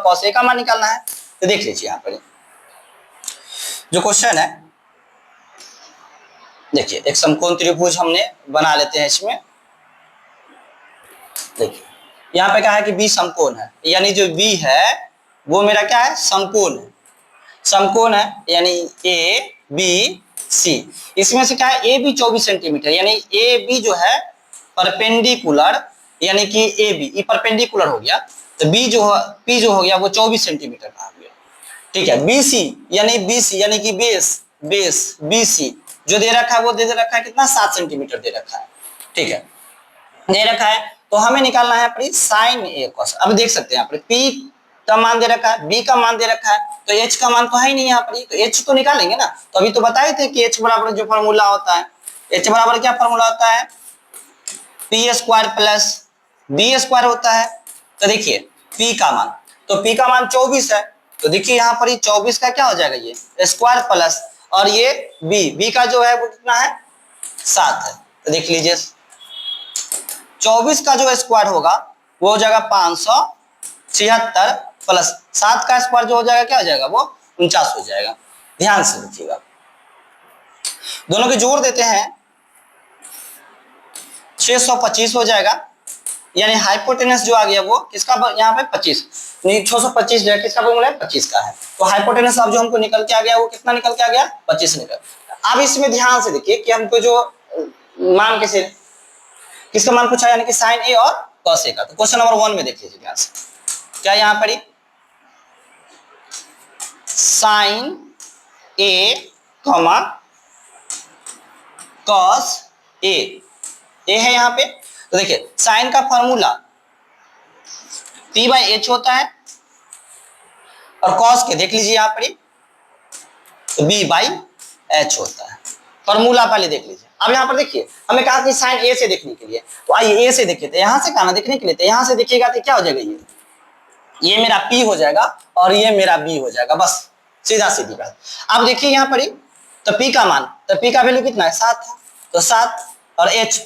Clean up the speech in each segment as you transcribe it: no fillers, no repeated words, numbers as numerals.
cos A का मान निकालना है। तो देख लीजिए यहाँ पर जो क्वेश्चन है, देखिए एक समकोण त्रिभुज हमने बना लेते हैं इसमें। देखिए यहाँ पे क्या है कि बी समकोण है, यानी जो बी है वो मेरा क्या है, समकोण है। समकोण है यानी ए बी सी। इसमें से क्या है, ए बी 24 सेंटीमीटर, यानी ए बी जो है परपेंडिकुलर, यानी कि ए बी परपेंडिकुलर हो गया, तो बी जो पी जो हो गया वो 24 सेंटीमीटर का हो गया। ठीक है, बी सी यानी कि बेस बी सी जो दे रखा है वो दे रखा है कितना, 7 सेंटीमीटर दे रखा है। ठीक है, दे रखा है, तो हमें निकालना है अपनी साइन ए कॉस। अब देख सकते हैं यहाँ पर पी का मान दे रखा है, बी का मान दे रखा है, तो एच का मान तो है ही नहीं यहाँ पर, तो एच तो निकालेंगे ना। तो अभी तो बताए थे कि एच बराबर जो फॉर्मूला होता है, एच बराबर क्या फॉर्मूला होता है, P square plus B square होता है। तो देखिए पी का मान, तो पी का मान 24 है, तो देखिए यहाँ पर 24 का क्या हो जाएगा, ये स्क्वायर प्लस, और ये बी का जो है वो कितना है, 7 है। तो देख लीजिए 24 का जो स्क्वायर होगा वो हो जाएगा 576 प्लस 7 का स्क्वायर जो हो जाएगा क्या हो जाएगा, वो 49 हो जाएगा। ध्यान से देखिएगा, दोनों के जोड़ देते हैं 625 हो जाएगा, यानी हाइपोटेनस जो आ गया वो किसका, यहाँ पे 25 नहीं 625 जो है किसका फॉर्मूला है, 25 का है। तो हाइपोटेनस अब जो हमको निकल के आ गया वो कितना निकल के आ गया, 25 निकल। अब इसमें ध्यान से देखिए कि हमको जो मान कैसे, किसका मान पूछा, यानी कि साइन ए और कॉस ए का। तो क्वेश्चन नंबर 1 में देख लीजिए ध्यान से, क्या यहाँ पर sign A comma cos A है यहाँ पे। तो देखिए साइन का फॉर्मूला p/h होता है, और कॉस के देख लीजिए यहाँ पर तो b/h होता है। फॉर्मूला पहले देख लीजिए। अब यहाँ पर देखिए हमें कहा कि साइन ए से देखने के लिए, तो आइए ए से देखिए, तो यहाँ से कहा ना देखने के लिए, तो यहाँ से देखिएगा तो क्या हो जाएगा, ये मेरा p हो जाएगा और ये मेरा b हो जाएगा, बस सीधा सीधी बात। अब देखिए यहाँ पर तो p का मान, तो p का वैल्यू कितना है, 7 है, तो 7, और h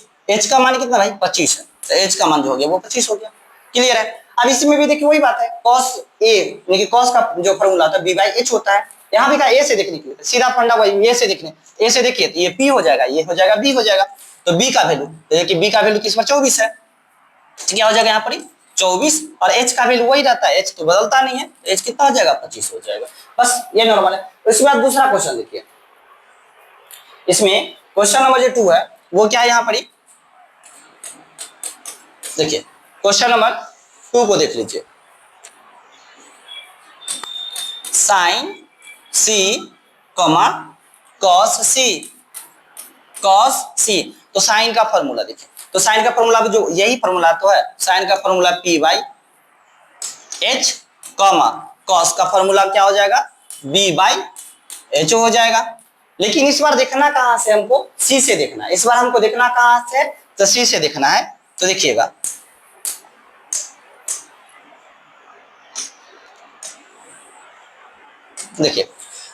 का मान कितना भाई, 25 है, तो h का मान जो हो गया वो 25 हो गया। क्लियर है। अब इसमें भी देखिए वही बात है, cos a यानी कि cos का जो फॉर्मूला था b/h होता है, यहाँ भी का a से देखने के लिए, सीधा फंडा वही a से देखने, a से देखिए तो ये p हो जाएगा, ये हो जाएगा b हो जाएगा, तो b का वैल्यू, तो देखिए b का वैल्यू किस पर 24 है, तो क्या हो जाएगा यहाँ पर 24, और h का वैल्यू वही रहता है, h तो बदलता नहीं है, h कितना हो जाएगा, 25 हो जाएगा, बस ये नॉर्मल है। उसके बाद दूसरा क्वेश्चन देखिए, इसमें क्वेश्चन नंबर जो 2 है वो क्या है, यहाँ पर देखिए क्वेश्चन नंबर 2 को देख लीजिए, साइन सी कॉमा कॉस सी, तो साइन का फॉर्मूला देखिए, तो साइन का फॉर्मूला जो यही फॉर्मूला तो है, साइन का फॉर्मूला p/h कॉमा कॉस का फॉर्मूला क्या हो जाएगा, b/h हो जाएगा। लेकिन इस बार देखना कहां से, हमको c से देखना है, इस बार हमको देखना कहां से, तो c से देखना है। तो देखिएगा देखिए,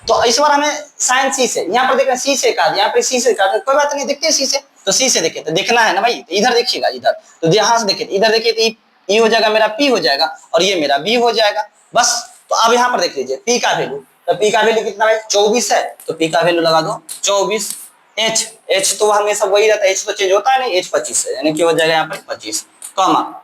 तो इस बार हमें साइन सी से, यहाँ पर देखना सी से कहा, यहाँ पर सी से कहा, कोई बात नहीं, देखते हैं सी से, तो सी से देखिए, तो देखना है ना भाई, तो इधर देखिएगा, इधर तो यहाँ से देखिए, इधर देखिए तो ये हो जाएगा मेरा p हो जाएगा, और ये मेरा b हो जाएगा, बस। तो अब यहाँ पर देख लीजिए p का वैल्यू, तो p का वैल्यू कितना है, 24 है, तो p का वैल्यू लगा दो 24, h तो हमेशा वही रहता है, h तो चेंज होता है नहीं, h 25 है, यानी कि हो जाएगा यहाँ पर 25 कॉमा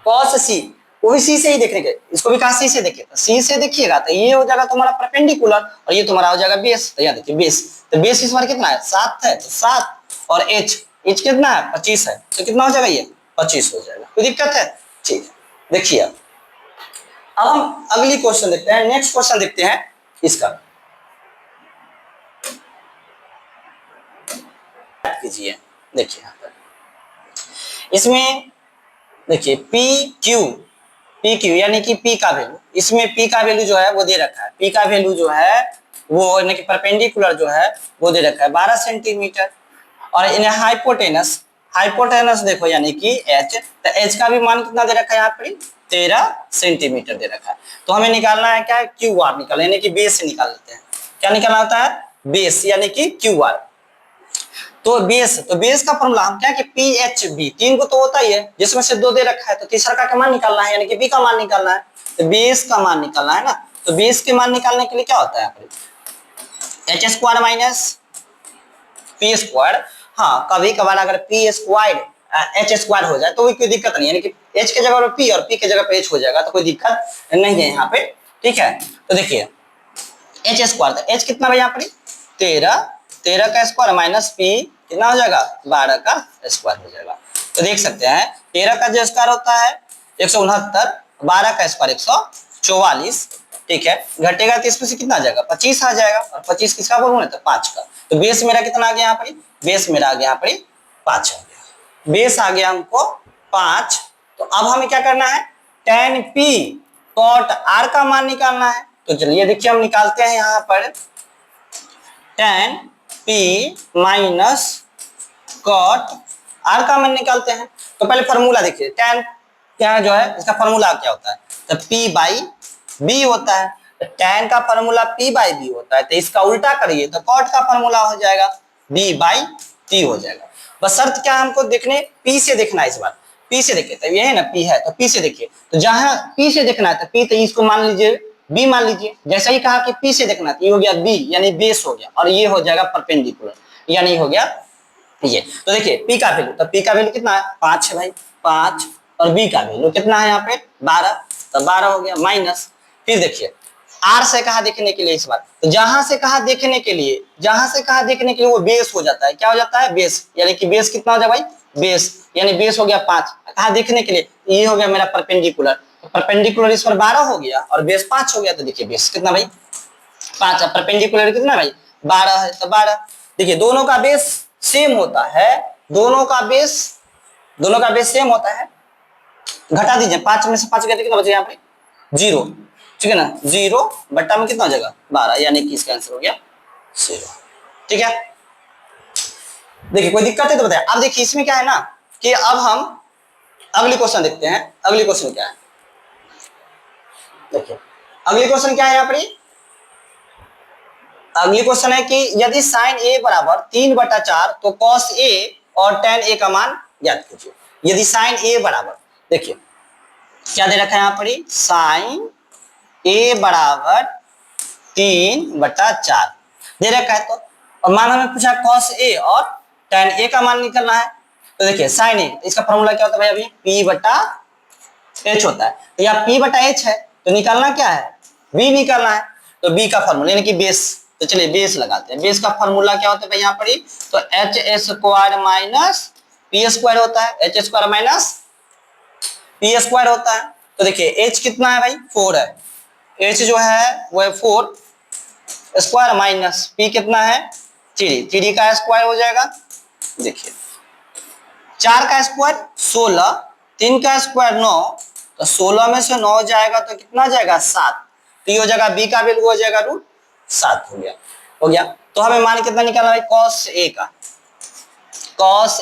cos c, वो भी सी से ही देखने के, इसको भी कहा सी से देखिए, तो सी से देखिएगा तो ये हो जाएगा तुम्हारा परपेंडिकुलर, और ये तुम्हारा हो जाएगा बेस, तो यहाँ देखिए बेस, तो बेस इस बार कितना है, 7 है, तो 7, और h कितना है, 25 है, तो कितना हो जाएगा, ये 25 हो जाएगा। कोई दिक्कत है, ठीक है। देखिए अब हम अगली क्वेश्चन देखते हैं, नेक्स्ट क्वेश्चन देखते हैं इसका, कीजिए देखिए यहाँ पर, इसमें देखिए पी क्यू यानी कि p का वैल्यू, इसमें p का वैल्यू जो है वो दे रखा है, p का वैल्यू जो है वो यानी कि परपेंडिकुलर जो है वो दे रखा है 12 सेंटीमीटर, और इन्हें हाइपोटेनस देखो यानी कि h, तो h का भी मान कितना दे रखा है यहाँ पर 13 सेंटीमीटर दे रखा है। तो हमें निकालना है क्या, क्यू आर निकालना, यानी कि बेस से निकाल लेते हैं, क्या निकालना होता है, बेस यानी कि क्यू आर। तो बेस का फॉर्मूला हम क्या कि PHB, 3 को तो होता ही है, जिसमें से 2 दे रखा है, तो तीसरा का मान निकालना है, यानी कि B का मान निकालना है। तो बेस का मान निकालना है ना, तो बेस के मान निकालने के लिए क्या होता है यहाँ पर H square minus P square. हाँ कभी कभार अगर पी स्क्वायर एच स्क्वायर हो जाए तो कोई दिक्कत नहीं है, यानी कि एच के जगह पर पी और पी के जगह पर एच हो जाएगा तो कोई दिक्कत नहीं है यहाँ पे, ठीक है। तो देखिए एच स्क्वायर, तो एच कितना भाई यहाँ पर 13, 13 का स्क्वायर माइनस पी कितना हो जाएगा 12 का स्क्वायर हो जाएगा। तो देख सकते हैं 13 का जो स्क्वायर होता है 169, 12 का स्क्वायर 144, ठीक है। घटेगा तो इसमें से कितना आ जाएगा 25 आ जाएगा, और 25 किसका वर्गमूल है तो 5 का। तो बेस मेरा कितना आ गया यहाँ पर, बेस मेरा आ गया यहाँ पर 5 आ गया, बेस आ गया हमको 5। तो अब हमें क्या करना है tan p cot r का मान निकालना है। तो चलिए देखिए हम निकालते हैं यहाँ पर tan p minus cot r का मान निकालते हैं। तो पहले फॉर्मूला देखिए tan क्या जो है इसका फॉर्मूला क्या होता है तो p बाई b होता है, तो tan का फॉर्मूला p बाई b होता है, तो इसका उल्टा करिए तो cot का फॉर्मूला हो जाएगा b बाई t हो जाएगा। बस शर्त क्या हमको देखने p से देखना है, इस बार p से देखिए, तो ये है ना p है तो p से देखिए, तो जहां p से देखना है तो p, तो इसको मान लीजिए b मान लीजिए, जैसा ही कहा कि p से देखना है तो ये हो गया b यानी बेस हो गया, और ये हो जाएगा परपेंडिकुलर यानी हो गया ये। तो देखिए p का वैल्यू, तो p का वैल्यू कितना है 5 है भाई 5, और b का वैल्यू कितना है यहाँ पे 12, तो 12 हो गया माइनस। फिर देखिए r से कहा देखने के लिए, इस बार तो जहां से कहा देखने के लिए, जहां से कहा देखने के लिए वो बेस हो जाता है, क्या हो जाता है बेस, यानी कि बेस कितना हो जाए भाई बेस, यानी बेस हो गया 5, कहा देखने के लिए ये हो गया मेरा परपेंडिकुलर, परपेंडिकुलर इस पर 12 हो गया और बेस 5 हो गया, तो देखिए बेस कितना भाई 5 है, परपेंडिकुलर कितना भाई 12 है, तो 12। देखिए दोनों का बेस सेम होता है, दोनों का बेस सेम होता है, घटा दीजिए 5 में से 5 गया कितना बचेगा यहाँ पे 0, ठीक है ना, 0 बट्टा में कितना हो जाएगा 12, यानी कि इसका आंसर हो गया 0, ठीक है। देखिए कोई दिक्कत है तो बताइए। अब देखिए इसमें क्या है ना कि अब हम अगली क्वेश्चन देखते हैं, अगली क्वेश्चन क्या है, देखिए अगली क्वेश्चन क्या है यहाँ पर, अगली क्वेश्चन है कि यदि साइन ए बराबर 3/4 तो कॉस ए और tan ए का मान ज्ञात कीजिए। यदि साइन ए बराबर, देखिए क्या दे रखा है यहाँ पर साइन ए बराबर 3/4 दे रखा है, तो और मान हमें पूछा कॉस ए और tan ए का मान निकालना है। तो देखिए साइन ए इसका फॉर्मूला क्या होता है भाई अभी p/h होता है, तो यहाँ p/h है तो निकालना क्या है b निकालना है, तो b का फॉर्मूला यानी कि बेस, तो चलिए बेस लगाते हैं। बेस का फॉर्मूला क्या होता है भाई यहाँ पर तो h square minus p square होता है, h square minus p square होता है। तो देखिए h कितना है भाई 4 है, h जो है वो है 4 स्क्वायर माइनस p कितना है 3, 3 का स्क्वायर हो जाएगा, देखिए 4 का स्क्वायर 16, 3 का स्क्वायर 9, तो 16 में से 9 जाएगा तो कितना जाएगा 7, तो ये हो जाएगा b का वैल्यू हो जाएगा √7 हो गया। तो हमें मान कितना निकालना है cos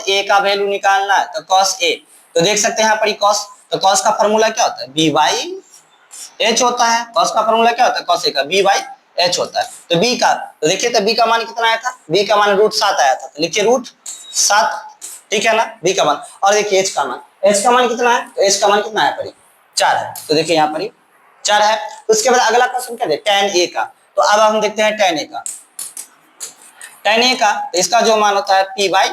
a का वैल्यू निकालना है, तो cos a, तो देख सकते हैं यहाँ पर cos, तो cos का फॉर्मूला क्या होता है b बाई h होता है, cos का फॉर्मूला क्या होता है cos a का b बाई h होता है। तो b का, तो देखिए तो b का मान कितना आया था, b का मान √7 आया था, तो लिखिए √7, ठीक है ना b का मान। और देखिए h का मान कितना है, तो h का मान कितना है पर 4 है, तो देखिए यहाँ पर 4 है। तो उसके बाद अगला क्वेश्चन क्या है tan a का, तो अब हम देखते हैं tan a का, तो इसका जो मान होता है p बाई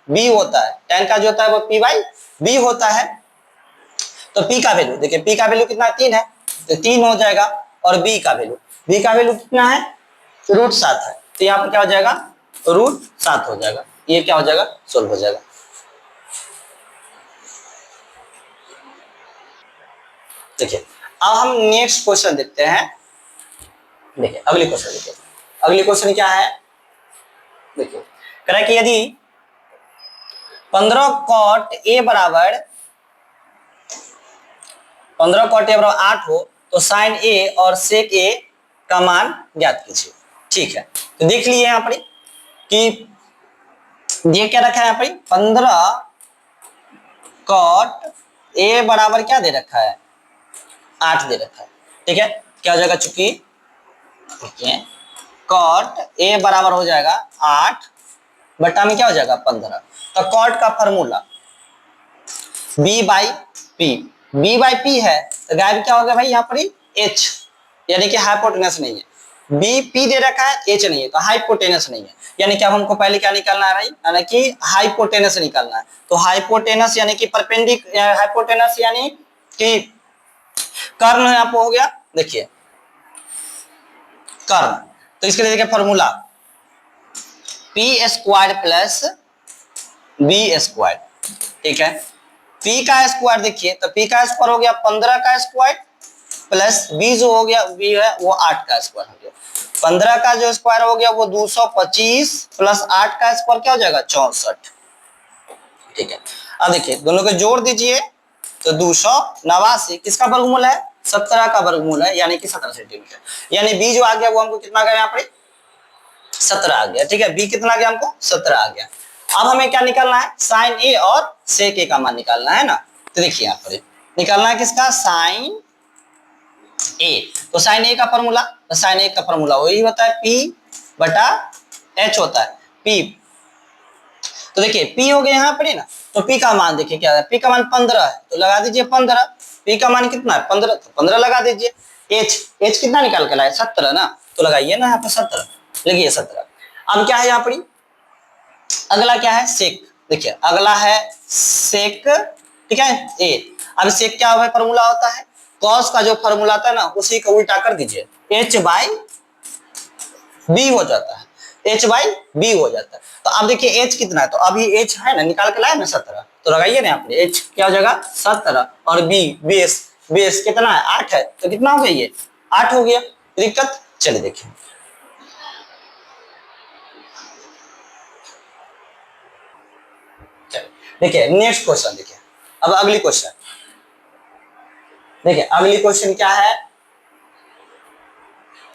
b होता है, tan का जो होता है वो p बाई b होता है। तो p का वैल्यू देखिए, p का वैल्यू कितना 3 है, तो 3 हो जाएगा, और b का वैल्यू कितना है √7 है, तो यहाँ पर क्या हो जाएगा √7 हो जाएगा, ये क्या हो जाएगा सोल्व हो जाएगा। देखिए अब हम नेक्स्ट क्वेश्चन देखते हैं, देखिए अगली क्वेश्चन देखिए, अगली क्वेश्चन क्या है, देखिए कह रहा है कि यदि 15 cot a बराबर 8 हो तो साइन a और सेक a का मान ज्ञात कीजिए, ठीक है। तो देख लिए यहाँ पर कि ये क्या रखा है यहाँ पर 15 cot a बराबर क्या दे रखा है 8 दे रखा है, ठीक है। क्या हो जाएगा चूंकि देखिए cot a बराबर हो जाएगा 8 बटा में क्या हो जाएगा 15, तो cot का formula b by p, B by P है तो गायब क्या हो गया भाई यहाँ पर एच, यानी कि हाइपोटेनस नहीं है। बी पी दे रखा है, एच नहीं है तो हाइपोटेनस नहीं है। यानी कि अब हमको पहले क्या निकालना है भाई, यानी कि हाइपोटेनस निकालना है। तो हाइपोटेनस यानी कि हाइपोटेनस यानी कि कर्ण यहाँ पे हो गया, देखिए कर्ण। तो इसके लिए देखिए formula P square plus B square, ठीक है। पी का स्क्वायर देखिए तो पी का स्क्वायर हो गया 15 का स्क्वायर प्लस बी जो हो गया बी है वो 8 का स्क्वायर हो गया। 15 का जो स्क्वायर हो गया वो 225 प्लस 8 का स्क्वायर क्या हो जाएगा 64, ठीक है। अब देखिए दोनों को जोड़ दीजिए तो 289 किसका वर्गमूल है, 17 का वर्गमूल है, यानी कि 17 सेंटीमीटर। यानी बी जो आ गया वो हमको कितना आ गया यहाँ पे 17 आ गया, ठीक है। बी कितना आ गया हमको 17 आ गया। अब हमें क्या निकालना है, साइन ए और सेक ए का मान निकालना है ना। तो देखिए यहाँ पर निकालना है किसका, साइन ए। तो साइन ए का फॉर्मूला, तो साइन ए का फॉर्मूला वही होता है पी बटा एच होता है पी। तो देखिए पी हो गया यहाँ पर ना, तो पी का मान देखिए क्या है, पी का मान 15 है तो लगा दीजिए 15। पी का मान कितना है 15, तो 15 लगा दीजिए। एच कितना निकाल के लाए 17 ना, तो लगाइए ना यहाँ पे 17, लगिए 17। अब क्या है यहाँ पर, अगला क्या है सेक, देखिए अगला है सेक, ठीक है ए। अब सेक क्या है फॉर्मूला होता है, कॉस का जो फॉर्मूला आता है ना उसी का उल्टा कर दीजिए, एच बाई बी हो जाता है, एच बाई बी हो जाता है। तो अब देखिए एच कितना है, तो अभी एच है ना निकाल के लाए ना 17, तो लगाइए ना यहाँ पे एच क्या हो जाएगा 17 और बी बेस, बेस कितना है 8 है, तो कितना हो गया ये 8 हो गया। दिक्कत, चलिए देखिए देखिए नेक्स्ट क्वेश्चन देखिए। अब अगली क्वेश्चन देखिए, अगली क्वेश्चन क्या है,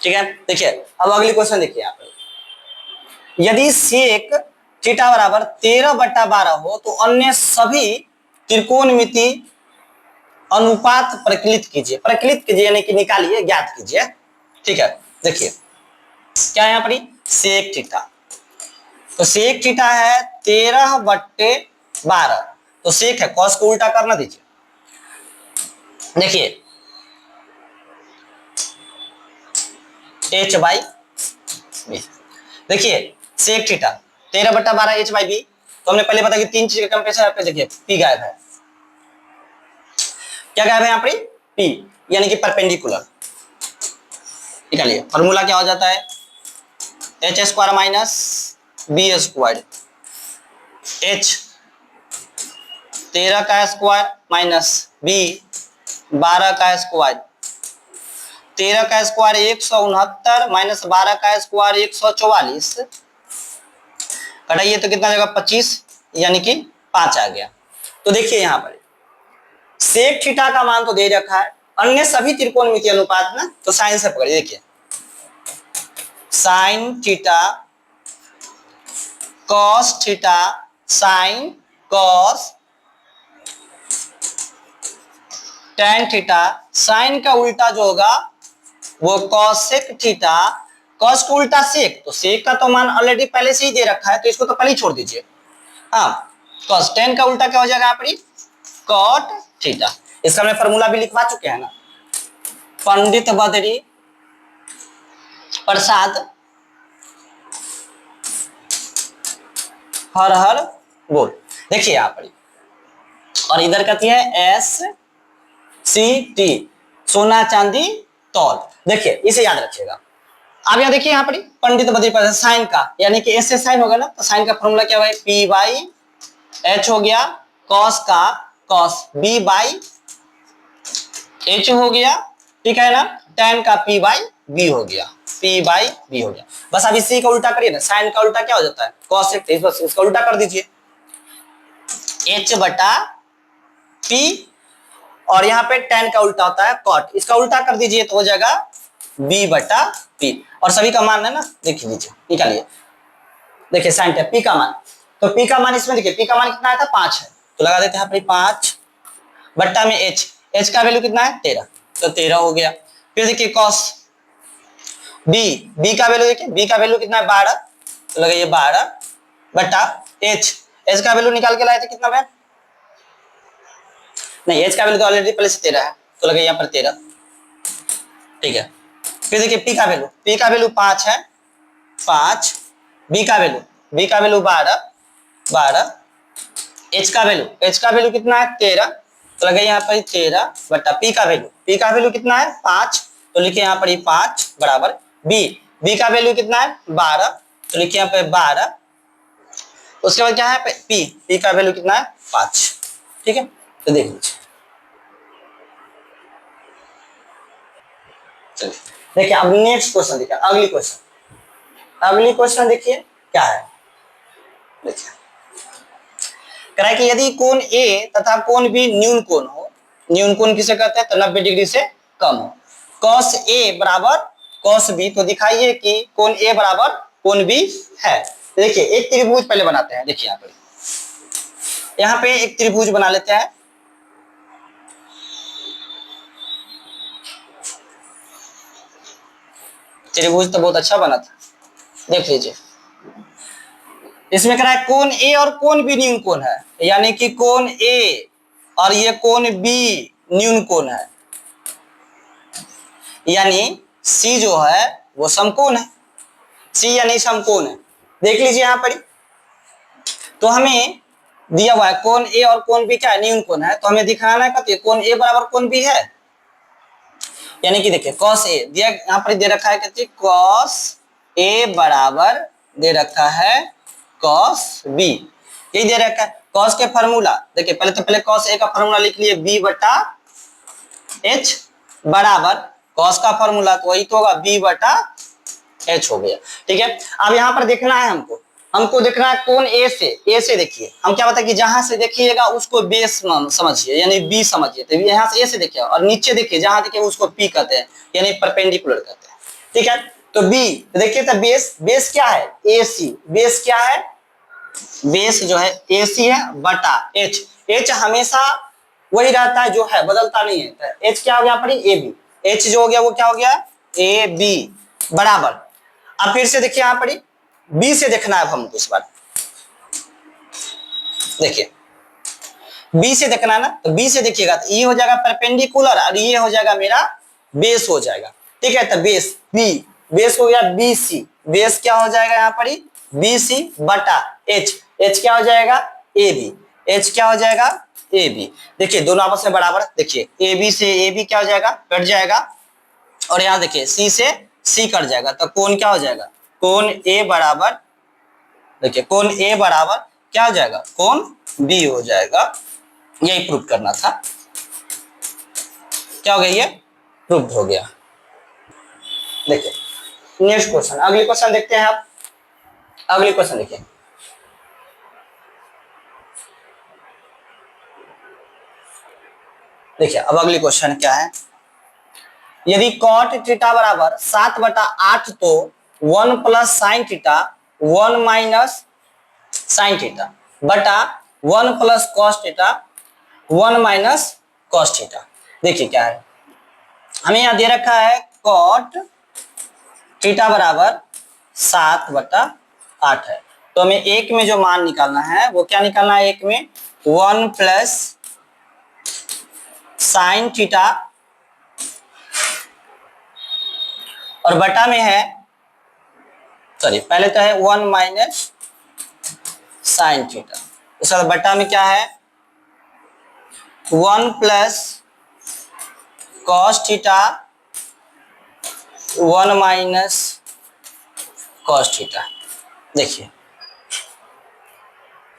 ठीक है। देखिए अब अगली क्वेश्चन देखिए यहाँ पे, यदि सेक थीटा बराबर 13/12 हो तो अन्य सभी त्रिकोणमिति अनुपात प्रकलित कीजिए, प्रकलित कीजिए यानी कि निकालिए, ज्ञात कीजिए, ठीक है। देखिए क्या यहाँ पर सेक थीटा, तो सेक थीटा है 13/12, तो सेक है कॉस को उल्टा करना दीजिए। देखिए एच बाई बी, देखिए sec theta 13/12 H by B, तो हमने पहले पता कि तीन चीज का कंपेरिजन पे देखिए पी गायब है, क्या गायब है यहाँ पर पी, यानी कि परपेंडिकुलर। निकालिए फॉर्मूला क्या हो जाता है, H square minus B square, H 13 का स्क्वायर माइनस बी 12 का स्क्वायर, 13 का स्क्वायर 169 माइनस 12 का स्क्वायर 144, कटाइए तो कितना जाएगा 25, यानी कि 5 आ गया। तो देखिए यहाँ पर सेक थीटा का मान तो दे रखा है, अन्य सभी त्रिकोणमितीय अनुपात ना, तो साइन से पकड़िए, देखिए sine theta cos theta sine cos tan theta, sine का उल्टा जो होगा वो कॉसेक थीटा, कॉस को उल्टा सेक, तो सेक का तो मान ऑलरेडी पहले से ही दे रखा है तो इसको तो पहले ही छोड़ दीजिए। हाँ कॉस टेन का उल्टा क्या हो जाएगा यहाँ पर कॉट थीटा, इसका हमने फॉर्मूला भी लिखवा चुके हैं ना, पंडित बद्री प्रसाद हर हर बोल। देखिए यहाँ पर और इधर कहती है एस सी टी, सोना चांदी तौल, देखिए इसे याद रखिएगा। अब यहाँ देखिए यहाँ पर पंडित बद्री प्रसाद साइन का, यानी कि एस से साइन होगा ना, तो साइन का फॉर्मूला क्या है पी बाई एच हो गया, कॉस का कॉस बी बाई एच हो गया, ठीक है ना, टेन का पी बाई बी हो गया, पी बाई बी हो गया। बस अब इसी का उल्टा करिए ना, साइन का उल्टा क्या हो जाता है कॉस, बस इसका उल्टा कर दीजिए एच बटा पी, और यहाँ पे टेन का उल्टा होता है कॉट, इसका उल्टा कर दीजिए तो हो जाएगा बी बटा पी, और सभी का मान है ना, देख लीजिए निकालिए। देखिए साइन टेन पी का मान, तो पी का मान इसमें देखिए पी का मान कितना आया था 5 है, तो लगा देते हैं यहाँ पे 5 बट्टा में एच, एच का वैल्यू कितना है 13, तो 13 हो गया। फिर देखिए कॉस बी, बी का वैल्यू देखिए बी का वैल्यू कितना है 12, तो लगाइए 12 बट्टा एच, एच का वैल्यू निकाल के लाए थे कितना है नहीं, एच का वैल्यू तो ऑलरेडी पहले से 13 है, तो लगे यहाँ पर 13। ठीक है, फिर देखिए पी का वैल्यू, पी का वैल्यू 5 है, 5। बी का वैल्यू 12, एच का वैल्यू कितना है 13, तो लगे यहाँ पर 13 बटा पी का वैल्यू कितना है 5, तो लिखे यहाँ पर 5 बराबर बी का वैल्यू कितना है 12, तो लिखे यहाँ पे 12। उसके बाद क्या है पी का वैल्यू कितना है 5। ठीक है, तो देख लीजिए, चलिए देखिए अब नेक्स्ट क्वेश्चन देखिए, अगली क्वेश्चन देखिए क्या है। देखिए कह रहा है कि यदि कोण ए तथा कोण बी न्यून कोण हो, न्यून कोण किसे कहते हैं, तो 90 डिग्री से कम हो, cos ए बराबर cos बी, तो दिखाइए कि कोण ए बराबर कोण बी है। देखिए एक त्रिभुज पहले बनाते हैं, देखिए यहाँ पे एक त्रिभुज बना लेते हैं। त्रिभुज तो बहुत अच्छा बना था, देख लीजिए। इसमें कह रहा है कोण ए और कोण बी न्यून कोण है, यानी कि कोण ए और ये कोण बी न्यून कोण है, यानी सी जो है वो समकोण है, सी यानी समकोण है। देख लीजिए यहाँ पर, तो हमें दिया हुआ है कोण ए और कोण बी क्या है, न्यून कोण है, तो हमें दिखाना है कि कोण ए बराबर कोण बी है, यानी कि देखिए cos ए दिया, यहाँ पर दे रखा है कहते cos ए बराबर दे रखा है cos बी, यही दे रखा है। cos के फार्मूला देखिए, पहले cos ए का फार्मूला लिख लिए b बटा h बराबर cos का फार्मूला तो वही तो होगा b बटा h हो गया। ठीक है, अब यहाँ पर देखना है हमको देखना है कोण ए से देखिए, हम क्या बताए कि जहां से देखिएगा उसको बेस समझिए, यानी बी समझिए, तो यहाँ से ए से देखिए, और नीचे देखिए जहां देखिए उसको पी कहते हैं, यानी परपेंडिकुलर कहते हैं। ठीक है, तो बी देखिए, तो बेस क्या है AC, बेस क्या है, बेस जो है AC है बटा H हमेशा वही रहता है जो है, बदलता नहीं है, तो H क्या हो गया पर AB, H जो हो गया वो क्या हो गया AB बराबर। अब फिर से देखिए यहाँ पर बी से देखना है हमको इस बार, देखिए बी से देखना है ना, तो बी से देखिएगा तो ये हो जाएगा परपेंडिकुलर और ये हो जाएगा मेरा बेस हो जाएगा। ठीक है, तो बेस हो गया BC, बेस क्या हो जाएगा यहाँ पर BC बटा H क्या हो जाएगा H क्या हो जाएगा AB। देखिए दोनों आपस में बराबर, देखिए AB से AB क्या हो जाएगा कट जाएगा, और यहाँ देखिए C से C कट जाएगा, तो कोण क्या हो जाएगा, कोण A बराबर, देखिए कोण A बराबर क्या हो जाएगा कोण B हो जाएगा। यही प्रूव करना था, क्या हो गया ये प्रूव हो गया। देखिए नेक्स्ट क्वेश्चन, अगली क्वेश्चन देखते हैं आप, अगली क्वेश्चन देखिए। देखिए अब अगली क्वेश्चन क्या है, यदि cot थीटा बराबर 7/8 तो 1 plus sine theta 1 minus sine theta बटा 1 plus cos theta 1 minus cos theta. देखिए क्या है, हमें यहाँ दे रखा है cot थीटा बराबर 7/8 है, तो हमें एक में जो मान निकालना है वो क्या निकालना है, एक में 1 प्लस साइन थीटा और बटा में है, सॉरी पहले तो है 1 माइनस साइन थीटा, उसके बाद बटा में क्या है 1 plus cos theta 1 minus cos theta. देखिए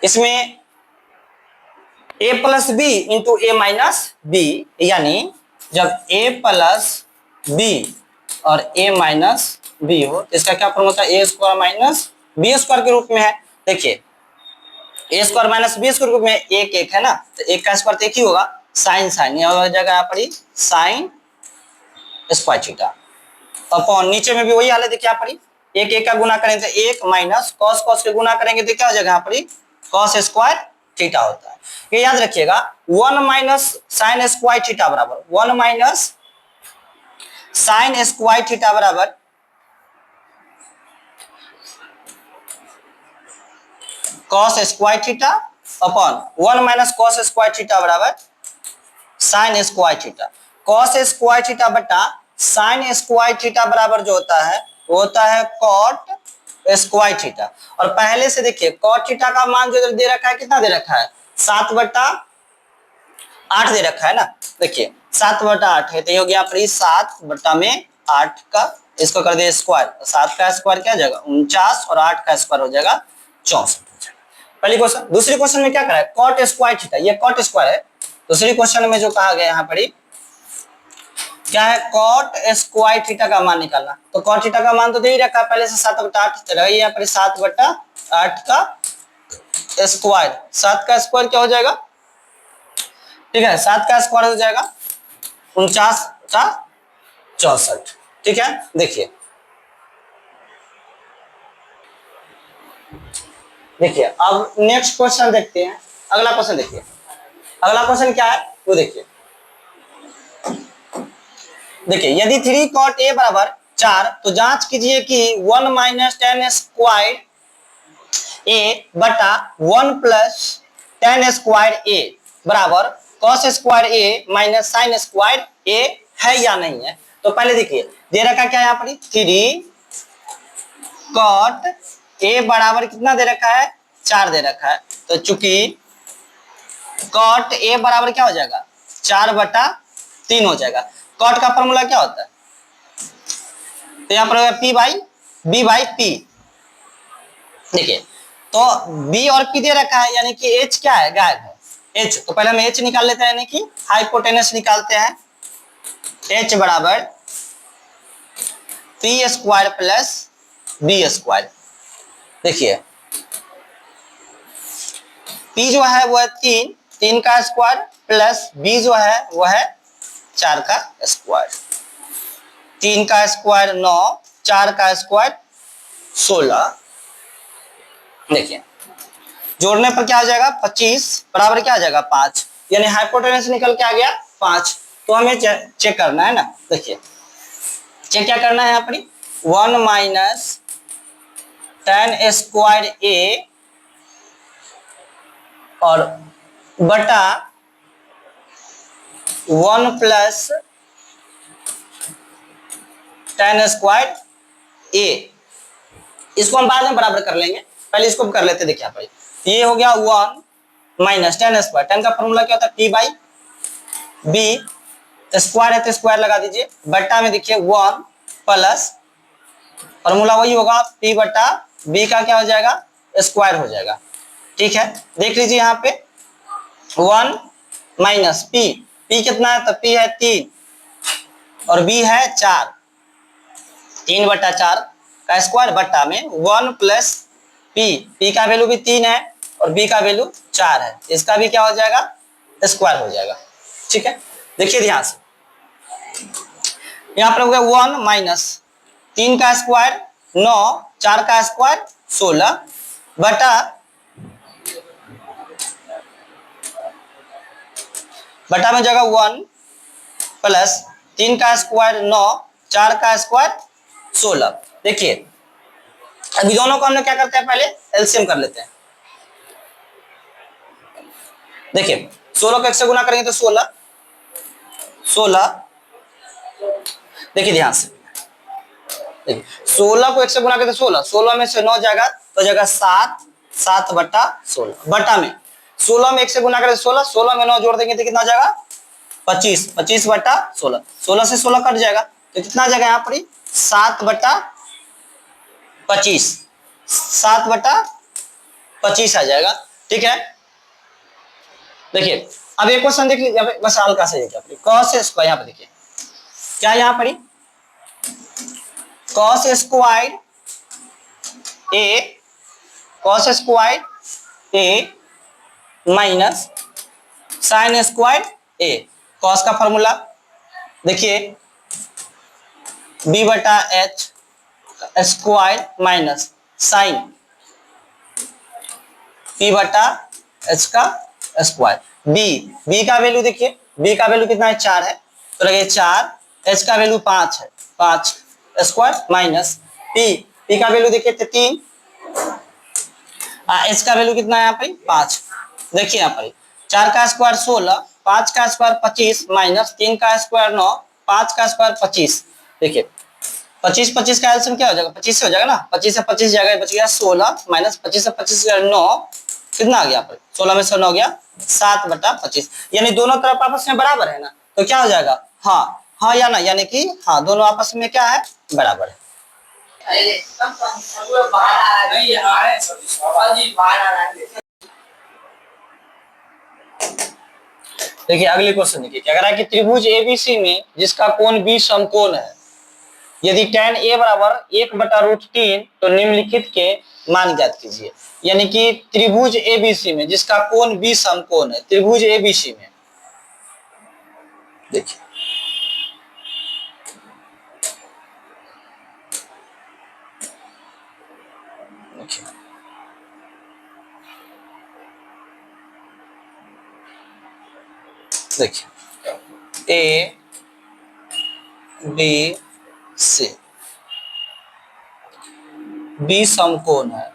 इसमें a plus B into A minus B, यानी जब a प्लस बी और a माइनस बी हो तो इसका क्या फॉर्मूला होता है, a square minus B square के रूप में है। देखिए a square minus B square के रूप में एक है ना, तो एक का स्क्वायर तो एक ही होगा, साइन यह हो जाएगा यहाँ पर साइन स्क्वायर थीटा अपॉन नीचे में भी वही हाल है। देखिए यहाँ पर एक का गुना करेंगे तो एक माइनस कॉस के गुना करेंगे तो क्या हो जाएगा यहाँ पर कॉस स्क्वायर थीटा होता है। ये याद रखिएगा 1 माइनस साइन स्क्वायर थीटा बराबर 1 माइनस साइन स्क्वायर थीटा बराबर cos square theta upon 1 minus cos square theta बराबर sine square theta. Cos square theta बटा साइन स्क्वायर थीटा बराबर जो होता है वो होता है कॉट स्क्वायर थीटा। और पहले से देखिए कॉट थीटा का मान जो दे रखा है कितना दे रखा है 7/8 दे रखा है ना। देखिए 7/8 है तो ये हो गया अपनी 7/8 का, इसको कर दिया स्क्वायर, 7 का स्क्वायर क्या हो जाएगा 49 और 8 का स्क्वायर हो जाएगा 64 हो जाएगा। पहली क्वेश्चन। दूसरी क्वेश्चन में क्या करा है कॉट स्क्वायर थीटा, ये कॉट स्क्वायर है। दूसरी क्वेश्चन में जो कहा गया यहाँ पर क्या है कॉट स्क्वायर थीटा का मान निकालना। तो कॉट थीटा का मान तो दे ही रखा है पहले से 7/8, चलेगा यहाँ पर 7/8 का स्क्वायर, 7 का स्क्वायर क्या हो जाएगा, ठीक है 7 का स्क्वायर हो जाएगा 49 का 64। ठीक है देखिए अब नेक्स्ट क्वेश्चन देखते हैं। अगला क्वेश्चन देखिए, अगला क्वेश्चन क्या है वो देखिए। यदि 3 cot a बराबर 4 तो जांच कीजिए कि 1 माइनस टेन स्क्वायर a बटा 1 प्लस टेन स्क्वायर a बराबर cos square a minus sine square a है या नहीं है। तो पहले देखिए दे रखा क्या है यहाँ पर 3 cot a बराबर कितना दे रखा है 4 दे रखा है। तो चूंकि cot a बराबर क्या हो जाएगा 4/3 हो जाएगा। कॉट का फॉर्मूला क्या होता है तो यहाँ पर होगा P by B by P। देखिए तो B और P दे रखा है यानी कि H क्या है गायब है H। तो पहले हम H निकाल लेते हैं यानी कि हाइपोटेनस निकालते हैं। H बराबर P square plus B square. देखिए P जो है वो है 3 का स्क्वायर प्लस B जो है वो है 4 का स्क्वायर। 3 का स्क्वायर 9, 4 का स्क्वायर 16। देखिए जोड़ने पर क्या हो जाएगा 25 बराबर क्या हो जाएगा 5, यानी हाइपोटेनस निकल के आ गया 5। तो हमें चेक करना है ना। देखिए चेक क्या करना है यहाँ पर 1 माइनस टेन स्क्वायर a और बटा 1 प्लस टेन स्क्वायर a। इसको हम बाद में बराबर कर लेंगे, पहले इसको कर लेते। देखिए यहाँ पर ये हो गया 1 माइनस टेन स्क्वायर, टेन का फॉर्मूला क्या होता है P बाई B, स्क्वायर है तो स्क्वायर लगा दीजिए, बट्टा में देखिए 1 प्लस फॉर्मूला वही होगा P बट्टा B का क्या हो जाएगा स्क्वायर हो जाएगा। ठीक है देख लीजिए यहाँ पे 1 माइनस P कितना है तो P है 3 और B है 4, 3/4 का स्क्वायर बट्टा में 1 प्लस P का वैल्यू भी 3 है और B का वैल्यू 4 है, इसका भी क्या हो जाएगा स्क्वायर हो जाएगा। ठीक है देखिए ध्यान से यहाँ पर हो गया 1 माइनस 3 का स्क्वायर 9, 4 का स्क्वायर 16 बटा में जगह 1 प्लस 3 का स्क्वायर 9, 4 का स्क्वायर 16। देखिए अभी दोनों को हमने क्या करते हैं पहले एलसीएम कर लेते हैं। देखिए 16 को 1 से गुना करेंगे तो 16। देखिए ध्यान से देखिए 16 को 1 से गुना करें तो 16 में से 9 जाएगा तो जाएगा 7/16 बटा में 16 में 1 से गुना करें 16 में 9 जोड़ देंगे तो कितना जाएगा 25/16, 16 से 16 कट जाएगा तो कितना जाएगा यहाँ पर 7/25 आ जाएगा। ठीक है देखिए अब एक क्वेश्चन देख लीजिए बस हल्का से देखिए कॉस स्क्वायर, यहाँ पे देखिए क्या यहाँ पर cos square a minus sine square a। Cos का फॉर्मूला देखिए B/H square minus sine P/H का स्क्वायर। B का वैल्यू देखिए B का वैल्यू कितना है 4 है तो लगे 4, H का वैल्यू 5 है 5 स्क्वायर माइनस P का वैल्यू देखिए 3, H का वैल्यू कितना है यहाँ पे 5। देखिए यहाँ पर 4 का स्क्वायर 16 5 का स्क्वायर 25 माइनस 3 का स्क्वायर 9, 5 का स्क्वायर 25। देखिए 25 का एलसीएम क्या हो जाएगा, 25 से हो जाएगा ना, 25 से 25 जाएगा, बच गया 16 माइनस 25 से 25 9, कितना आ गया पर 16 में से 9 गया 7/25, यानी दोनों तरफ आपस में बराबर है ना, तो क्या हो जाएगा, हाँ हाँ या ना, यानी कि हाँ दोनों आपस में क्या है, बराबर है। देखिए अगले क्वेश्चन देखिए क्या कह रहा है कि त्रिभुज एबीसी में जिसका कोण बी समकोण है, यदि tan a बराबर 1/√3 तो निम्नलिखित के मान ज्ञात कीजिए। यानी कि त्रिभुज एबीसी में जिसका कोण बी समकोण है, त्रिभुज एबीसी में देखिए देखिए ए बी सी, बी समकोण है।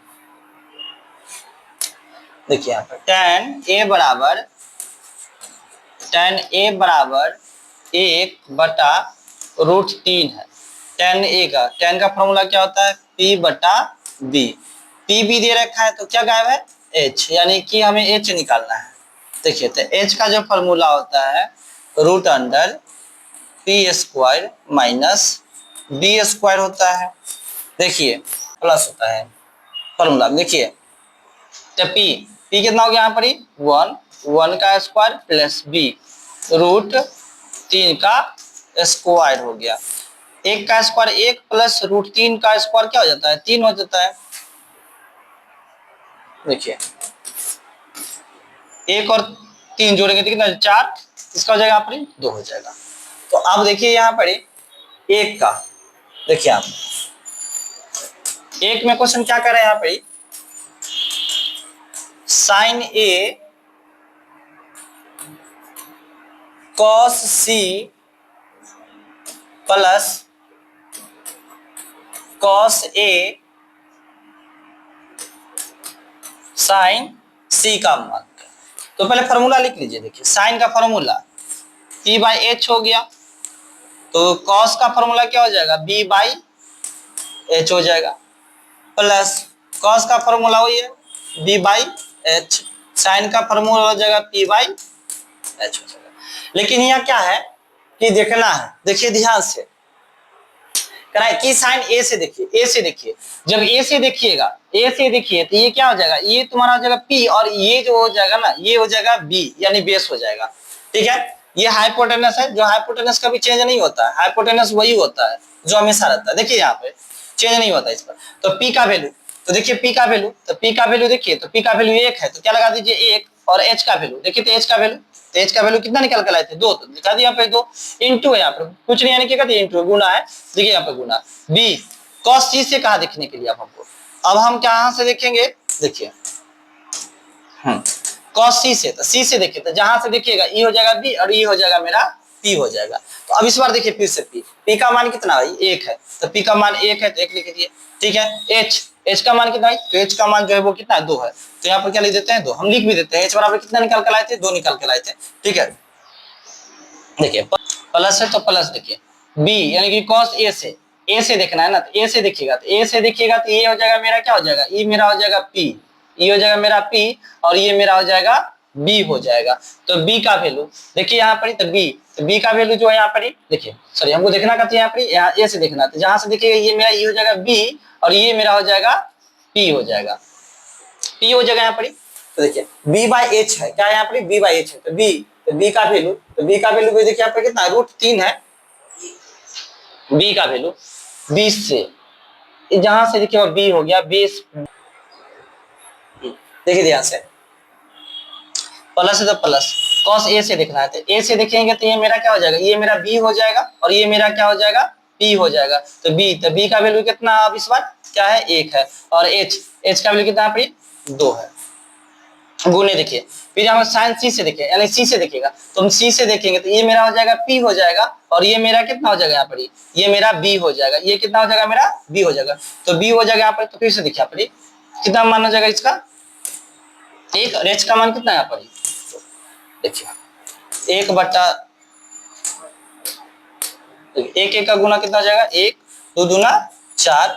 देखिए यहाँ पर tan a बराबर 1/√3 है। tan का फॉर्मूला क्या होता है, p/b, p दे रखा है तो क्या गायब है, h, यानी कि हमें h निकालना है। देखिए तो h का जो फॉर्मूला होता है √p² माइनस b² होता है। देखिए प्लस होता है फॉर्मूला, देखिए तो p कितना हो गया यहाँ पर, 1 का स्क्वायर प्लस b √3 का स्क्वायर हो गया। 1 का स्क्वायर 1 प्लस √3 का स्क्वायर क्या हो जाता है, 3 हो जाता है। देखिए 1 और 3 जोड़ेंगे तो कितना, 4, इसका हो जाएगा यहाँ पर 2 हो जाएगा। तो अब देखिए यहाँ पर 1 का, देखिए आप 1 में क्वेश्चन क्या कर रहे हैं यहाँ पे, sign A cos C plus cos A sign सी का मान। तो पहले फॉर्मूला लिख लीजिए। देखिए साइन का फॉर्मूला p/h हो गया, तो कॉस का फॉर्मूला क्या हो जाएगा, b/h हो जाएगा, प्लस कॉस का फॉर्मूला वही है b/h, साइन का फॉर्मूला हो जाएगा p/h हो जाएगा। लेकिन यहाँ क्या है कि देखना है, देखिए ध्यान से कराए कि साइन ए से देखिए, ए से देखिए, जब ए से देखिएगा, ए से देखिए तो ये क्या हो जाएगा, ये तुम्हारा हो जाएगा पी, और ये जो हो जाएगा ना ये हो जाएगा बी, यानी बेस हो जाएगा। ठीक है, ये हाइपोटेनस है, जो हाइपोटेनस कभी चेंज नहीं होता है, हाइपोटेनस वही होता है जो हमेशा रहता है। देखिए यहाँ पे चेंज नहीं होता इस पर। तो पी का वैल्यू, तो देखिए पी का वैल्यू, तो पी का वैल्यू देखिए, तो पी का वैल्यू 1 है तो क्या लगा दीजिए 1, और एच का वैल्यू देखिए, तो एच का वैल्यू, तो एच का वैल्यू कितना निकल कर लाए थे 2, तो दिखा दिया यहाँ पे 2 इंटू है, यहाँ पर कुछ नहीं, यानी क्या कहते हैं इंटू, गुना है। देखिए यहाँ पे गुना बी कॉस सी से कहा देखने के लिए अब हमको, अब हम कहां से देखेंगे, देखिए कॉस सी से, तो सी से देखिए, तो जहां से देखिएगा ई हो जाएगा बी और ई हो जाएगा मेरा पी हो जाएगा। तो अब इस बार देखिए फिर से पी का मान कितना भाई 1 है, तो पी का मान 1 है तो 1 लिख दीजिए। ठीक है, एच का मान कितना है, तो एच का मान जो है वो कितना है 2 है, तो यहाँ पर क्या लिख देते हैं 2, हम लिख भी देते हैं एच बराबर कितना निकाल कर लाए थे, 2 निकाल के लाए थे। ठीक है, देखिए प्लस है तो प्लस, देखिए बी यानी कि कॉस ए से देखना है ना, तो ए से देखिएगा, तो ए से देखिएगा तो ये हो जाएगा मेरा क्या हो जाएगा, ई मेरा हो जाएगा पी, ई हो जाएगा मेरा पी, और ये मेरा हो जाएगा बी हो जाएगा। तो बी का वैल्यू देखिए यहाँ पर, तो बी का वैल्यू जो है यहाँ पर, देखिए सॉरी हमको देखना का यहाँ पर, यहाँ ए से देखना, तो जहां से देखिएगा ये मेरा ई हो जाएगा बी, और ये मेरा हो जाएगा पी हो जाएगा, पी हो जाएगा यहाँ पर। तो देखिए b/h है, क्या है यहाँ पर b/h है, तो b का वैल्यू, तो b का वैल्यू देखिए यहाँ पर कितना √3 है, b का वैल्यू 20 से, जहां से देखिए b हो गया बेस, देखिए ध्यान से प्लस है तो प्लस, कॉस ए से देखना है, तो ए से देखेंगे तो ये मेरा क्या हो जाएगा, ये मेरा बी हो जाएगा, और ये मेरा क्या हो जाएगा पी हो जाएगा। तो बी का वैल्यू कितना अब इस बार क्या है 1 है, और एच का वैल्यू कितना यहाँ पर 2 है, गुने देखिए। फिर हम साइन सी से देखें, यानी सी से देखिएगा, तो हम सी से देखेंगे तो ये मेरा हो जाएगा पी हो जाएगा, और ये मेरा कितना हो जाएगा यहाँ पर, ये मेरा बी हो जाएगा, ये कितना हो जाएगा मेरा बी हो जाएगा, तो बी हो जाएगा यहाँ पर। तो फिर से देखिए यहाँ पर कितना मान हो जाएगा इसका 1, और एच का मान कितना है यहाँ पर, देखिए एक बट्टा एक एक का गुना कितना हो जाएगा, एक दो दूना चार,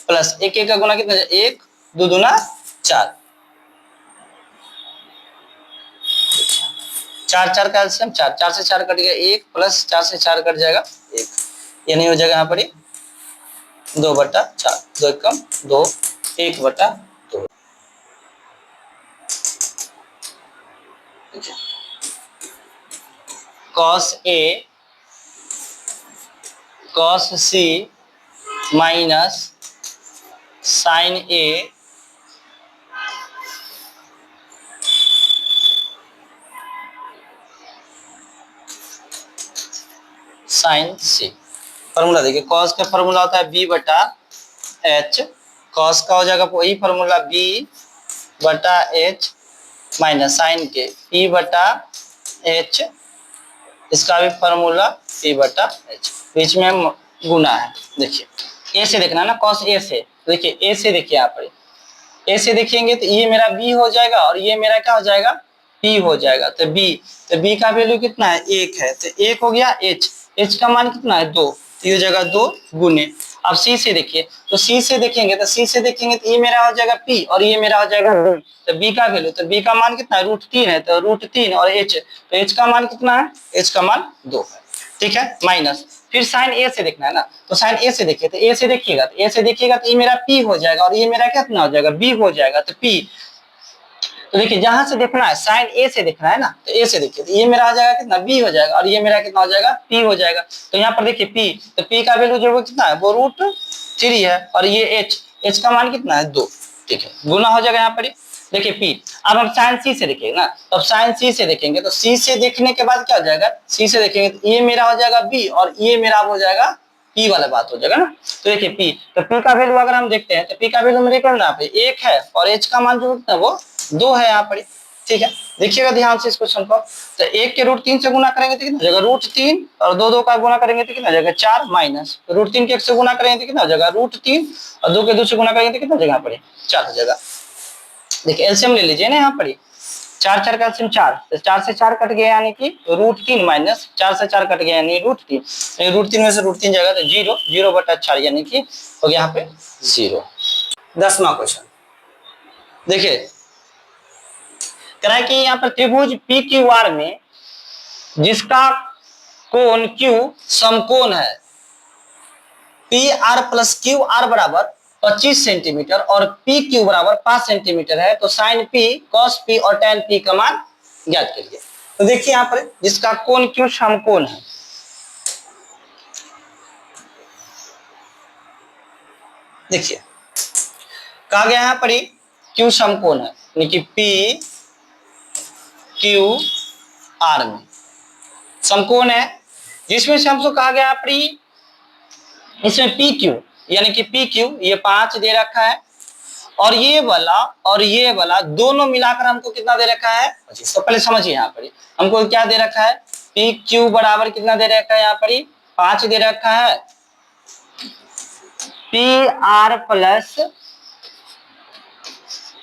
प्लस एक एक का गुना कितना, एक दो दूना चार, चार चार का एलसीएम चार, चार से चार कट गया एक, प्लस चार से चार कट जाएगा एक, यानी हो जाएगा यहाँ पर दो बट्टा चार, दो एक कम दो, एक बट्टा दो। Cos A cos C minus sign A sign C. Formula देखिए, कॉस का फॉर्मूला होता है बी बटा एच, कॉस का हो जाएगा वही फॉर्मूला बी बटा एच माइनस साइन के पी बटा एच, इसका भी फॉर्मूला पी बटा एच, बीच में गुना है। देखिए ए से देखना है ना, कॉस ए से, देखिए ए से देखिए यहाँ पर, ए से देखेंगे तो ये मेरा बी हो जाएगा और ये मेरा क्या हो जाएगा, पी हो जाएगा। तो बी का वैल्यू कितना है, एक है, तो एक हो गया एच, एच का मान कितना है दो, तो ये हो जाएगा दो गुने। अब सी से देखिए, तो सी से देखेंगे तो ये मेरा हो जाएगा पी और ये मेरा हो जाएगा बी, तो बी का वैल्यू, तो बी का मान कितना है रूट तीन है, तो रूट तीन और एच, तो एच का मान कितना है, एच का मान दो है, ठीक है, माइनस। फिर साइन ए से देखना है ना, तो साइन ए से देखिए, तो ए से देखिएगा तो ये मेरा पी हो जाएगा और ये मेरा कितना हो जाएगा, बी हो जाएगा, तो पी। तो देखिए जहां से देखना है साइन ए से देखना है ना, तो ए से देखिए, तो ये मेरा आ जाएगा कितना, बी हो जाएगा और ये मेरा कितना हो जाएगा, पी हो जाएगा। तो यहाँ पर देखिए पी, तो पी का वैल्यू जो वो कितना है, वो रूट थ्री है और ये एच, एच का मान कितना है दो, ठीक है, गुना हो जाएगा यहाँ पर। देखिए पी, अब हम साइन सी से देखेंगे ना, तो साइन सी से देखेंगे, तो सी से देखने के बाद क्या हो जाएगा, सी से देखेंगे तो ये मेरा हो जाएगा बी और ये मेरा हो जाएगा पी वाला बात हो जाएगा ना। तो देखिए पी, तो पी का वैल्यू अगर हम देखते हैं तो पी का वैल्यू मेरे को यहाँ पे एक है और एच का मान जो है वो दो है यहाँ पर, ठीक है। देखिएगा ध्यान से इस क्वेश्चन को, तो एक के रूट तीन से गुना करेंगे तो कितना हो जाएगा रूट तीन, और दो दो का गुना करेंगे तो कितना हो जाएगा चार, माइनस रूट तीन के एक से गुना करेंगे तो कितना हो जाएगा रूट तीन, और दो के दो से गुना करेंगे तो कितना हो जाएगा यहाँ पर चार हो जाएगा। देखिए एलसीएम ले लीजिए ना यहाँ पर, चार चार का एलसीएम चार, तो चार से चार कट गया यानी कि रूट तीन, माइनस चार से चार कट गया यानी रूट तीन, रूट तीन में से रूट तीन जाएगा तो जीरो, जीरो बटा चार यानी कि हो गया यहाँ पे जीरो। 10वां क्वेश्चन देखिए, कह रहा है कि यहाँ पर त्रिभुज पी क्यू आर में जिसका कोण क्यू समकोण है, P R plus Q R बराबर 25 सेंटीमीटर और पी क्यू बराबर 5 सेंटीमीटर है, तो साइन पी कॉस पी और टेन पी का मान ज्ञात करिए। तो देखिए यहाँ पर जिसका कोण क्यू समकोण है, देखिए कहा गया यहाँ पर क्यू समकोण है, यानी कि पी क्यू आर में समकोण है, जिसमें से हमको कहा गया यहाँ पर इसमें पी क्यू, यानी कि पी क्यू ये 5 दे रखा है और ये वाला दोनों मिलाकर हमको कितना दे रखा है 25। तो पहले समझिए यहाँ पर हमको क्या दे रखा है, पी क्यू बराबर कितना दे रखा है यहाँ पर 5 दे रखा है, P R plus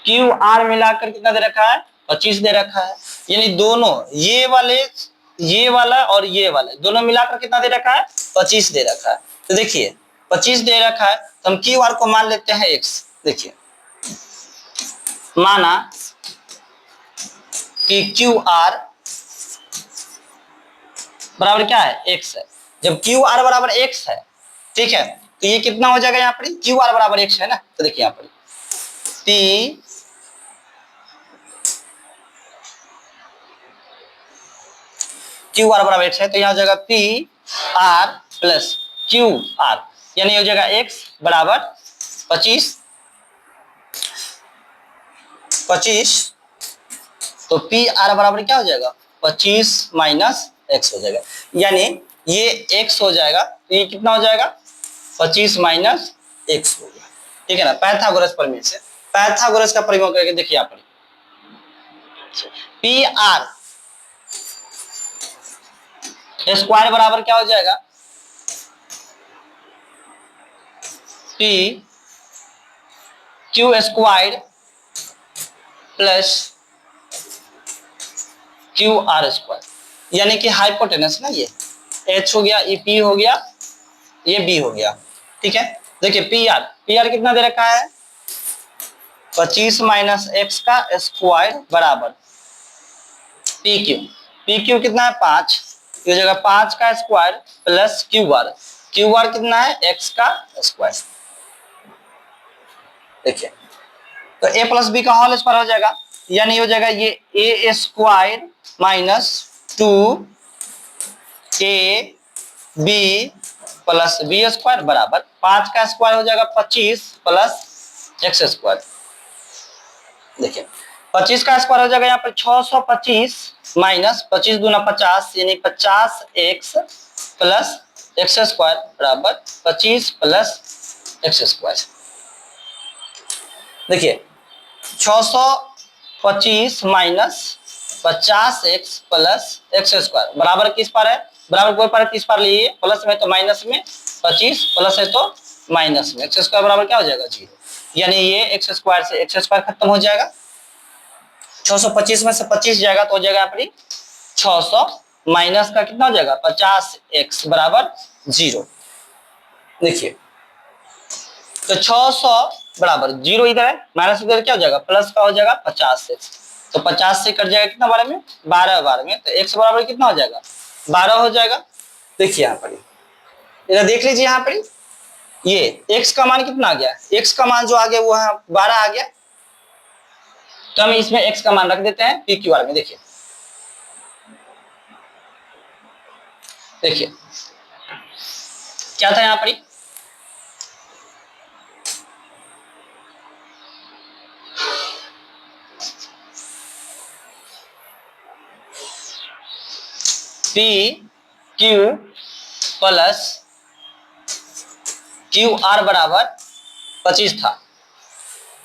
Q R मिलाकर कितना दे रखा है 25 दे रखा है, यानी दोनों ये वाला और ये वाले दोनों मिलाकर कितना दे रखा है 25 दे रखा है। तो देखिए 25 दे रखा है तो हम क्यू आर को मान लेते हैं x। देखिए माना कि क्यू आर बराबर क्या है x है, जब क्यू आर बराबर x है, ठीक है, तो ये कितना हो जाएगा यहाँ पर क्यू आर बराबर x है ना, तो देखिए यहाँ पर p क्यू आर बराबर x है, तो यहाँ हो जाएगा P R plus Q R, यानी हो जाएगा x बराबर 25, तो पी आर बराबर क्या हो जाएगा 25 माइनस एक्स हो जाएगा, यानी ये x हो जाएगा, तो ये कितना हो जाएगा 25 माइनस एक्स हो गया, ठीक है ना। पाइथागोरस प्रमेय से, पाइथागोरस का प्रयोग करके देखिए यहाँ पर पी आर स्क्वायर बराबर क्या हो जाएगा P Q square plus Q R square, यानी कि हाइपोटेनस ना, ये H हो गया, ये P हो गया, ये B हो गया। ठीक है, देखिए पी आर कितना दे रखा है, 25 माइनस एक्स का स्क्वायर बराबर पी क्यू कितना है 5, ये जगह 5 का स्क्वायर प्लस क्यू आर कितना है एक्स का स्क्वायर। देखिए तो ए प्लस बी का होल स्क्वायर हो जाएगा, यानी हो जाएगा ये A square minus 2 A B plus B square बराबर 5 का स्क्वायर हो जाएगा 25 प्लस एक्स स्क्वायर। देखिए 25 का स्क्वायर हो जाएगा यहाँ पर 625 माइनस 25 दूना 50 यानी 50 एक्स प्लस एक्स स्क्वायर बराबर 25 प्लस एक्स स्क्वायर। देखिए 625 minus 50 x plus x square बराबर किस पर है, बराबर कोई पर किस पर लिए, प्लस में तो माइनस में, 25 प्लस है तो माइनस में, एक्स स्क्वायर बराबर क्या हो जाएगा 0, यानी ये एक्स स्क्वायर से एक्स स्क्वायर खत्म हो जाएगा, 625 में से 25 जाएगा तो हो जाएगा अपनी 600 माइनस का कितना हो जाएगा 50x बराबर 0। देखिए तो 600 बराबर 0 इधर है, माइनस इधर क्या हो जाएगा प्लस का हो जाएगा 50x, तो 50 से कट जाएगा कितना बारे में 12 बार में, तो x बराबर कितना हो जाएगा 12 हो जाएगा। देखिए यहाँ पर इधर देख लीजिए, यहाँ पर ये x का मान कितना आ गया, x का मान जो आ गया वो 12 आ गया, तो हम इसमें x का मान रख देते हैं पी क्यू आर में। देखिए देखिए क्या था यहाँ पर, P Q plus Q R बराबर 25 था,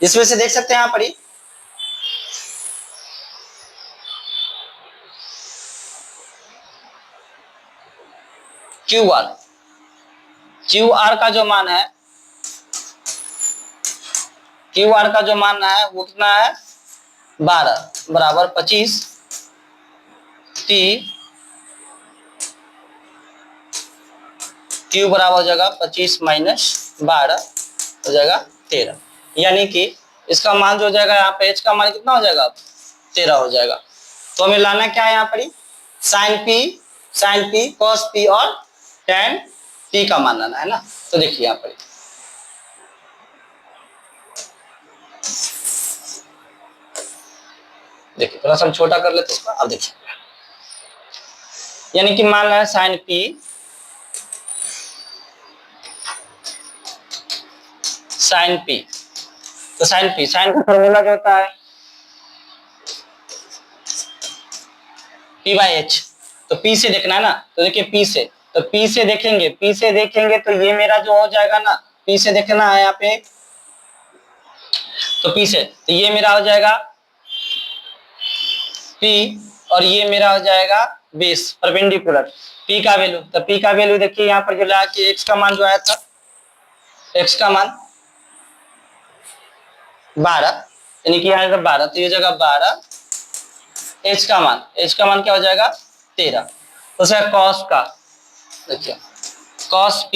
इसमें से देख सकते हैं यहाँ पर क्यू आर का जो मान है, क्यू आर का जो मान है वो कितना है 12 बराबर 25 टी क्यू बराबर हो जाएगा 25 माइनस 12 हो जाएगा 13, यानी कि इसका मान जो हो जाएगा यहाँ पे एच का मान कितना हो जाएगा 13 हो जाएगा। तो हमें लाना क्या है यहाँ पर साइन पी कॉस पी और टेन पी का मान लाना है ना। तो देखिए यहाँ पर देखिए थोड़ा सा हम छोटा कर लेते इसको, अब देखिए यानी कि मान रहा है साइन पी, तो साइन का फॉर्मूला क्या होता है P/H, तो P से देखना है ना, तो देखिए P से, तो P से देखेंगे तो ये मेरा जो हो जाएगा ना, P से देखना है यहाँ पे, तो P से तो ये मेरा हो जाएगा P और ये मेरा हो जाएगा बेस परपेंडिकुलर P का वैल्यू, तो P का वैल्यू देखिए यहाँ पर जो लगा कि x का मान जो आया था, x का मान 12 यानी कि यहाँ 12, तो ये जगह 12, h का मान क्या हो जाएगा 13, तो cos का देखिए cos p,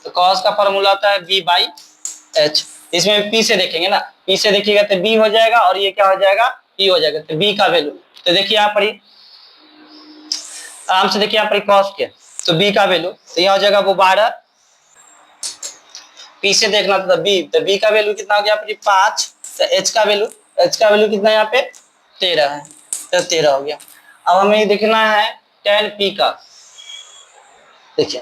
तो cos का फॉर्मूला होता है b/h, इसमें p से देखेंगे ना, p से देखिएगा तो b हो जाएगा और ये क्या हो जाएगा p हो जाएगा, तो b का वैल्यू, तो देखिए यहाँ पर आराम से देखिए यहाँ पर cos के, तो b का वैल्यू तो यहाँ हो जाएगा वो 12, p से देखना था तो b का वैल्यू कितना हो गया 5, तो h का वैल्यू कितना यहाँ पे 13 है, तो 13 हो गया। अब हमें देखना है tan p का, देखिए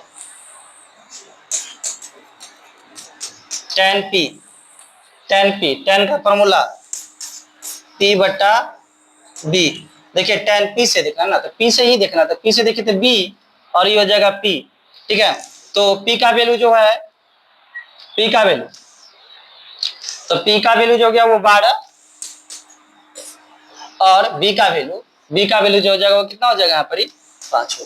tan का फॉर्मूला p/b, देखिए tan p से देखना ना, तो p से ही देखना, तो p से देखिए तो b और ये हो जाएगा p, ठीक है, तो p का वैल्यू जो है p का वैल्यू जो हो गया वो 12 और b का वैल्यू जो हो जाएगा वो कितना हो जाएगा यहाँ पर 5 होगा।